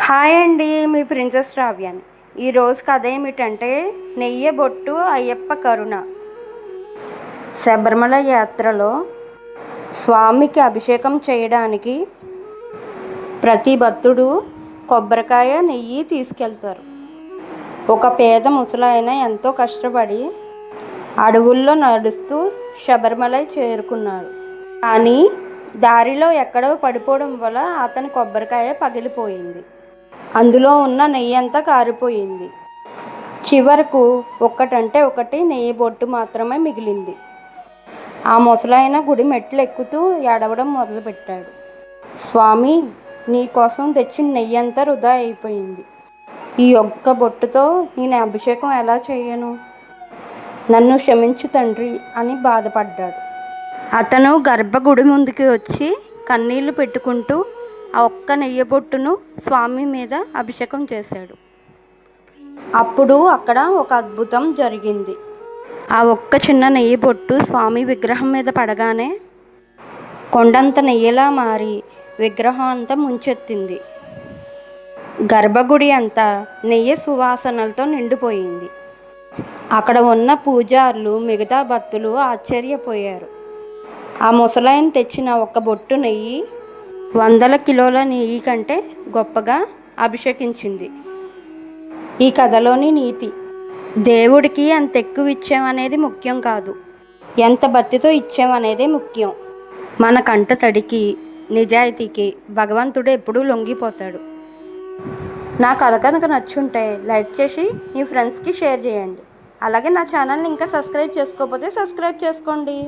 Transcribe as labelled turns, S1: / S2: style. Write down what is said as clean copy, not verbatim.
S1: Hi అండి, మీ princess రావ్యాని. ఈరోజు కథ ఏమిటంటే నెయ్యి బొట్టు అయ్యప్ప కరుణ. శబరిమల యాత్రలో స్వామికి అభిషేకం చేయడానికి ప్రతి భక్తుడు కొబ్బరికాయ నెయ్యి తీసుకెళ్తారు. ఒక పేద ముసలాయన ఎంతో కష్టపడి అడవుల్లో నడుస్తూ శబరిమల చేరుకున్నాడు. కానీ దారిలో ఎక్కడో పడిపోవడం వల్ల అతని కొబ్బరికాయ పగిలిపోయింది. అందులో ఉన్న నెయ్యి అంతా కారిపోయింది. చివరకు ఒకటంటే ఒకటి నెయ్యి బొట్టు మాత్రమే మిగిలింది. ఆ ముసలాయన గుడి మెట్లు ఎక్కుతూ ఏడవడం మొదలుపెట్టాడు. స్వామి, నీకోసం తెచ్చిన నెయ్యి అంతా వృధా అయిపోయింది. ఈ ఒక్క బొట్టుతో నేను అభిషేకం ఎలా చేయను? నన్ను క్షమించు తండ్రి అని బాధపడ్డాడు. అతను గర్భగుడి ముందుకి వచ్చి కన్నీళ్లు పెట్టుకుంటూ ఆ ఒక్క నెయ్యి బొట్టును స్వామి మీద అభిషేకం చేశాడు. అప్పుడు అక్కడ ఒక అద్భుతం జరిగింది. ఆ ఒక్క చిన్న నెయ్యి బొట్టు స్వామి విగ్రహం మీద పడగానే కొండంత నెయ్యిలా మారి విగ్రహం అంతా ముంచెత్తింది. గర్భగుడి అంతా నెయ్యి సువాసనలతో నిండిపోయింది. అక్కడ ఉన్న పూజారులు, మిగతా భక్తులు ఆశ్చర్యపోయారు. ఆ ముసలాయన తెచ్చిన ఒక్క బొట్టు నెయ్యి 100 కిలోల నెయ్యి కంటే గొప్పగా అభిషేకించింది. ఈ కథలోని నీతి: దేవుడికి ఎంత ఎక్కువ ఇచ్చామనేది ముఖ్యం కాదు, ఎంత భక్తితో ఇచ్చామనేదే ముఖ్యం. మన కంట తడికి, నిజాయితీకి భగవంతుడు ఎప్పుడూ లొంగిపోతాడు. నా కథ కనుక నచ్చుంటే లైక్ చేసి మీ ఫ్రెండ్స్కి షేర్ చేయండి. అలాగే నా ఛానల్ని ఇంకా సబ్స్క్రైబ్ చేసుకోకపోతే సబ్స్క్రైబ్ చేసుకోండి.